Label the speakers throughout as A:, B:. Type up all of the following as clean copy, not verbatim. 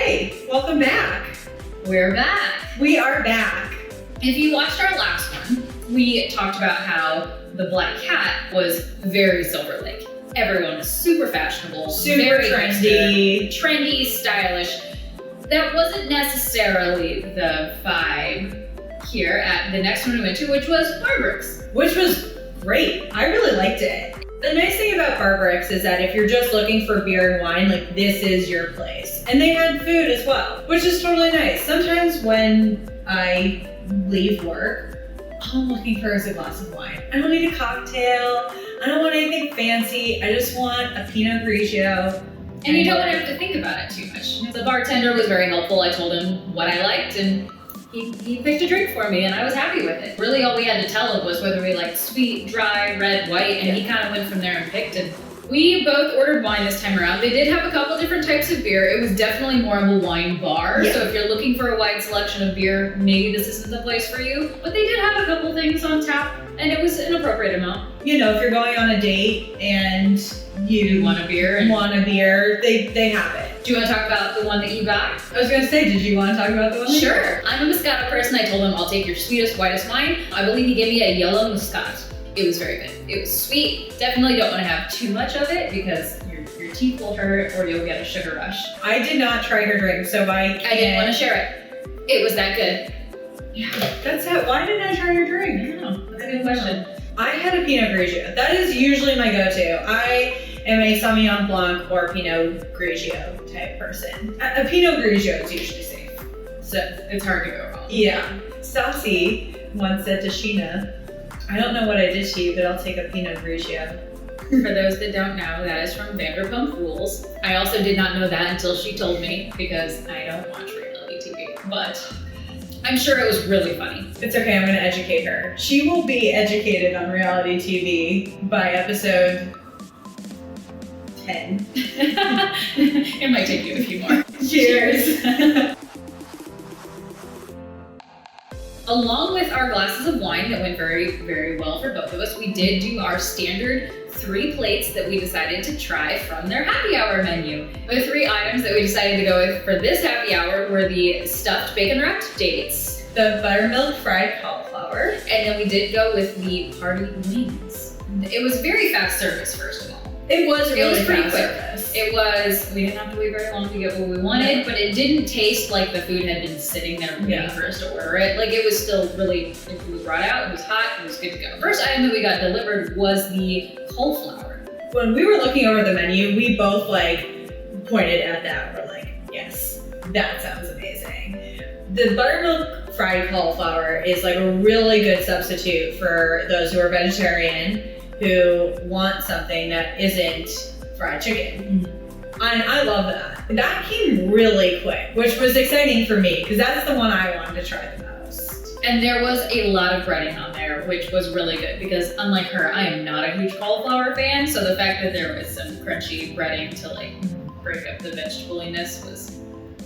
A: Hi, welcome back.
B: We're back.
A: We are back.
B: If you watched our last one, we talked about how the black cat was very Silverlake. Everyone was super fashionable,
A: Super
B: very
A: trendy.
B: trendy, stylish. That wasn't necessarily the vibe here at the next one we went to, which was Barbrix.
A: Which was great. I really liked it. The nice thing about Barbrix is that if you're just looking for beer and wine, like this is your place. And they had food as well, which is totally nice. Sometimes when I leave work, all I'm looking for is a glass of wine. I don't need a cocktail. I don't want anything fancy. I just want a Pinot Grigio.
B: And you don't have to think about it too much. The bartender was very helpful. I told him what I liked and he picked a drink for me and I was happy with it. Really all we had to tell him was whether we liked sweet, dry, red, white, and he kind of went from there and picked it. We both ordered wine this time around. They did have a couple different types of beer. It was definitely more of a wine bar.
A: Yeah.
B: So if you're looking for a wide selection of beer, maybe this isn't the place for you. But they did have a couple things on tap and it was an appropriate amount.
A: You know, if you're going on a date and you
B: Want a beer?
A: they have it.
B: Do you want to talk about the one that you got?
A: I was gonna say, did you want to talk about the one?
B: Sure. I'm a Moscato person. I told him I'll take your sweetest, whitest wine. I believe he gave me a yellow Moscato. It was very good. It was sweet. Definitely don't want to have too much of it because your teeth will hurt or you'll get a sugar rush.
A: I did not try her drink, so I
B: didn't want to share it. It was that good.
A: Yeah, that's it. Why didn't I try your
B: I
A: drink?
B: don't know. That's a good question.
A: I had a Pinot Grigio. That is usually my go-to. I am a Sauvignon Blanc or Pinot Grigio type person. A Pinot Grigio is usually safe.
B: So it's hard to go wrong.
A: Yeah. Stassi once said to Sheena, I don't know what I did to you, but I'll take a Pinot Grigio.
B: For those that don't know, that is from Vanderpump Rules. I also did not know that until she told me because I don't watch reality TV. But I'm sure it was really funny.
A: It's okay, I'm gonna educate her. She will be educated on reality TV by episode 10.
B: It might take you a few more.
A: Cheers.
B: Along with our glasses of wine that went very, very well for both of us, we did do our standard 3 plates that we decided to try from their happy hour menu. The 3 items that we decided to go with for this happy hour were the stuffed bacon wrapped dates,
A: The buttermilk fried cauliflower.
B: and then we did go with the party wings. It was very fast service, first of all.
A: It was really
B: pretty
A: fast
B: quick.
A: service.
B: We didn't have to wait very long to get what we wanted, but it didn't taste like the food had been sitting there waiting for us to order it. Like it was still really, it was brought out, it was hot, it was good to go. First item that we got delivered was the cauliflower.
A: When we were looking over the menu, we both pointed at that. We're like, yes, that sounds amazing. The buttermilk fried cauliflower is a really good substitute for those who are vegetarian who want something that isn't fried chicken. And I love that. That came really quick, which was exciting for me because that's the one I wanted to try the most.
B: And there was a lot of breading on there, which was really good because unlike her, I am not a huge cauliflower fan. So the fact that there was some crunchy breading to break up the vegetableness was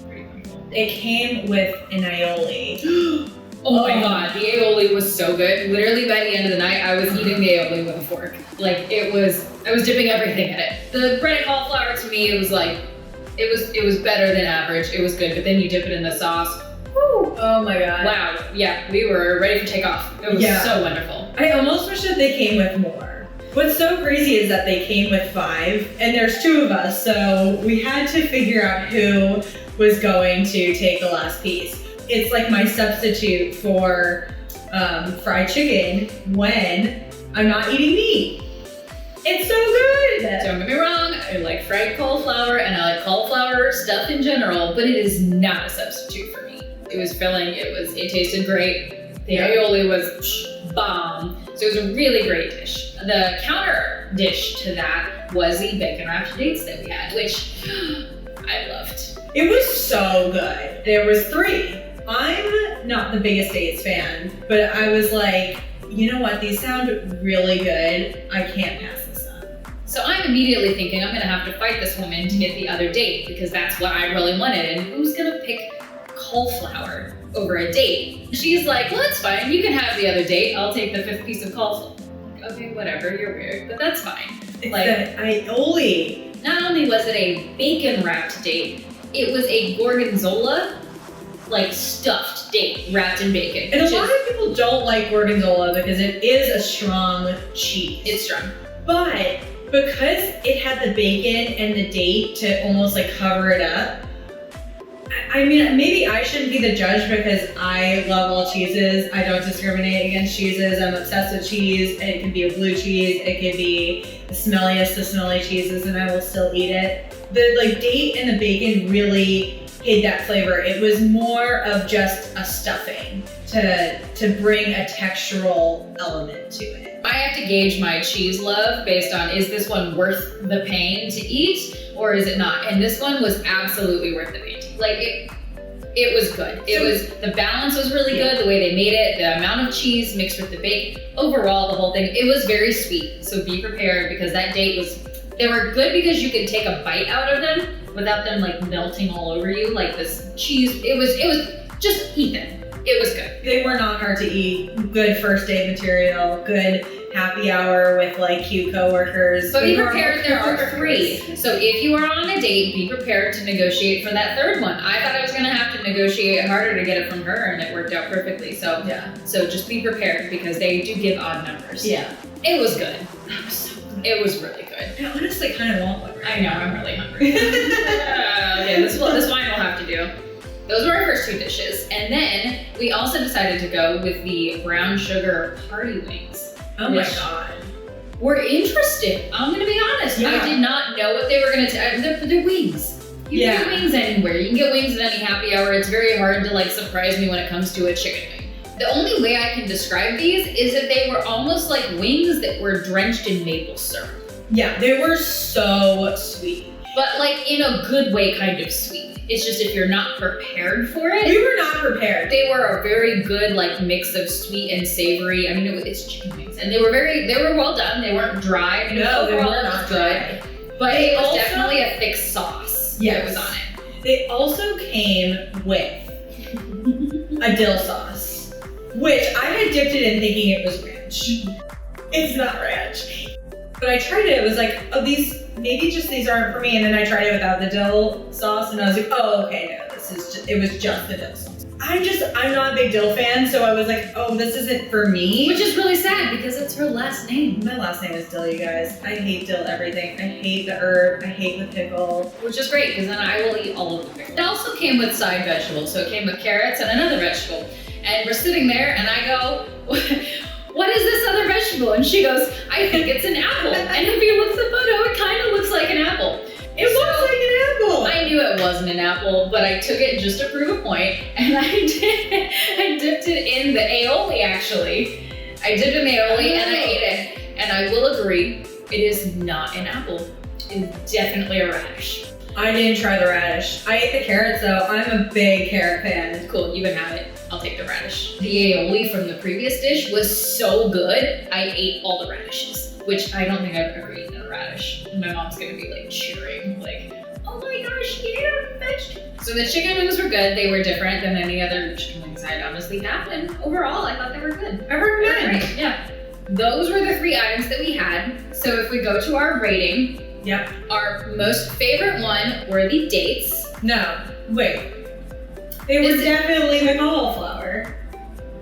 B: pretty wonderful.
A: It came with an aioli.
B: Oh my god, the aioli was so good. Literally by the end of the night, I was eating the aioli with a fork. I was dipping everything in it. The breaded cauliflower to me, it was better than average. It was good, but then you dip it in the sauce.
A: Woo. Oh my god.
B: Wow, yeah, we were ready for takeoff. It was so wonderful.
A: I almost wish that they came with more. What's so crazy is that they came with 5, and there's 2 of us, so we had to figure out who was going to take the last piece. It's like my substitute for fried chicken when I'm not eating meat. It's so good!
B: Don't get me wrong, I like fried cauliflower and I like cauliflower stuff in general, but it is not a substitute for me. It was filling, it tasted great. The aioli was bomb. So it was a really great dish. The counter dish to that was the bacon wrapped dates that we had, which I loved.
A: It was so good. There was 3. I'm not the biggest dates fan, but I was like, you know what? These sound really good. I can't pass this up.
B: So I'm immediately thinking I'm gonna have to fight this woman to get the other date because that's what I really wanted. And who's gonna pick cauliflower over a date? She's like, well, that's fine. You can have the other date. I'll take the 5th piece of cauliflower. Okay, whatever. You're weird, but that's fine.
A: It's the aioli.
B: Not only was it a bacon wrapped date, It was a gorgonzola, like stuffed date wrapped in bacon.
A: And a lot of people don't like gorgonzola because it is a strong cheese.
B: It's strong.
A: But because it had the bacon and the date to almost like cover it up, I mean, maybe I shouldn't be the judge because I love all cheeses. I don't discriminate against cheeses. I'm obsessed with cheese. It can be a blue cheese. It can be the smelliest of smelly cheeses, and I will still eat it. The like date and the bacon really hid that flavor. It was more of just a stuffing to bring a textural element to it.
B: I have to gauge my cheese love based on, is this one worth the pain to eat or is it not? And this one was absolutely worth the pain. Like it was good. The balance was really good, the way they made it, the amount of cheese mixed with the bacon. Overall, the whole thing, it was very sweet. So be prepared because that date they were good because you could take a bite out of them without them like melting all over you. Like this cheese, it was just eat them. It was good.
A: They were not hard to eat. Good first date material, good happy hour with like cute coworkers.
B: But be prepared, there are 3. So if you are on a date, be prepared to negotiate for that 3rd one. I thought I was gonna have to negotiate harder to get it from her and it worked out perfectly. So
A: yeah.
B: So just be prepared because they do give odd numbers.
A: Yeah.
B: It was good.
A: That was so good.
B: It was really good.
A: I honestly kind of want one right
B: I know, I'm really hungry. Okay, this wine will have to do. Those were our first 2 dishes. And then we also decided to go with the brown sugar party wings.
A: Oh my god.
B: We're interested. I'm gonna be honest.
A: Yeah.
B: I did not know what they were gonna they're wings. You can get wings anywhere. You can get wings at any happy hour. It's very hard to like surprise me when it comes to a chicken wing. The only way I can describe these is that they were almost like wings that were drenched in maple syrup.
A: Yeah, they were so sweet.
B: But like in a good way kind of sweet. It's just if you're not prepared for it.
A: We were not prepared.
B: They were a very good like mix of sweet and savory. I mean, it's chicken wings, and they were well done. They weren't dry. I mean,
A: no, they were
B: overall
A: not
B: good, but it was definitely a thick sauce that was on it.
A: They also came with a dill sauce, which I had dipped it in thinking it was ranch. It's not ranch. But I tried it, it was like, oh, maybe these aren't for me. And then I tried it without the dill sauce and I was like, oh, okay, no, it was just the dill sauce. I'm not a big dill fan, so I was like, oh, this isn't for me.
B: Which is really sad because it's her last name.
A: My last name is dill, you guys. I hate dill everything. I hate the herb, I hate the pickle.
B: Which is great because then I will eat all of the pickle. It also came with side vegetables, so it came with carrots and another vegetable. And we're sitting there and I go, what is this other vegetable? And she goes, I think it's an apple. And if you look at the photo, it kind of looks like an apple.
A: It looks like an apple.
B: I knew it wasn't an apple, but I took it just to prove a point, and I dipped it in the aioli, actually. I dipped it in the aioli and I ate it. And I will agree, it is not an apple. It's definitely a radish.
A: I didn't try the radish. I ate the carrots though. I'm a big carrot fan.
B: Cool, you can have it. I'll take the radish. The aioli from the previous dish was so good, I ate all the radishes, which I don't think I've ever eaten a radish. My mom's gonna be like cheering, like, oh my gosh, she ate a vegetable. So the chicken wings were good. They were different than any other chicken wings I'd honestly had, and overall, I thought they were good.
A: I recommend.
B: Great, yeah. Those were the 3 items that we had. So if we go to our rating,
A: yep.
B: Our most favorite one were the dates.
A: No, wait. They were definitely the cauliflower.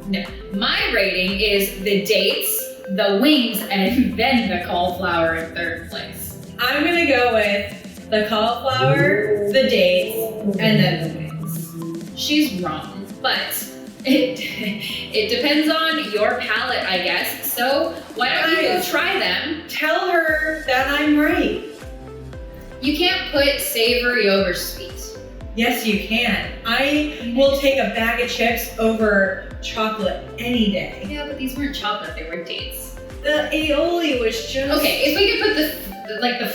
B: No, my rating is the dates, the wings, and then the cauliflower in 3rd place.
A: I'm gonna go with the cauliflower, the dates, and then the wings.
B: She's wrong, but it depends on your palate, I guess. So why don't you go try them?
A: Tell her that I'm right.
B: You can't put savory over sweet.
A: Yes, you can. I will take a bag of chips over chocolate any day.
B: Yeah, but these weren't chocolate, they were dates.
A: The aioli was just...
B: Okay, if we could put the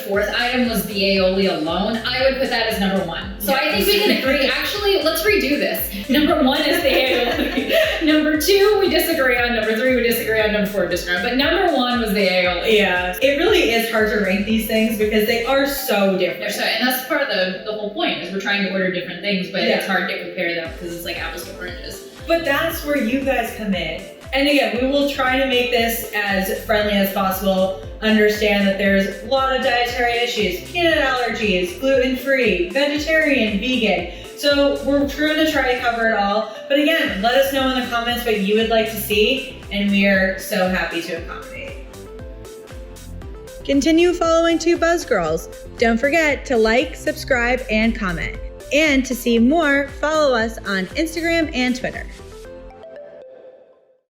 B: 4th item was the aioli alone, I would put that as number 1. So I think we can agree. Actually, let's redo this. Number 1 is the aioli. Number 2, we disagree on. Number 3, we disagree on. Number 4, we disagree on. But number 1 was the aioli.
A: Yeah, it really is hard to rank these things because they are so different.
B: And that's part of the whole point is we're trying to order different things, but it's hard to compare them because it's like apples to oranges.
A: But that's where you guys come in. And again, we will try to make this as friendly as possible. understand that there's a lot of dietary issues, peanut allergies, gluten-free, vegetarian, vegan. So we're going to try to cover it all. But again, let us know in the comments what you would like to see, and we are so happy to accommodate. Continue following Two Buzz Girls. Don't forget to like, subscribe, and comment. And to see more, follow us on Instagram and Twitter.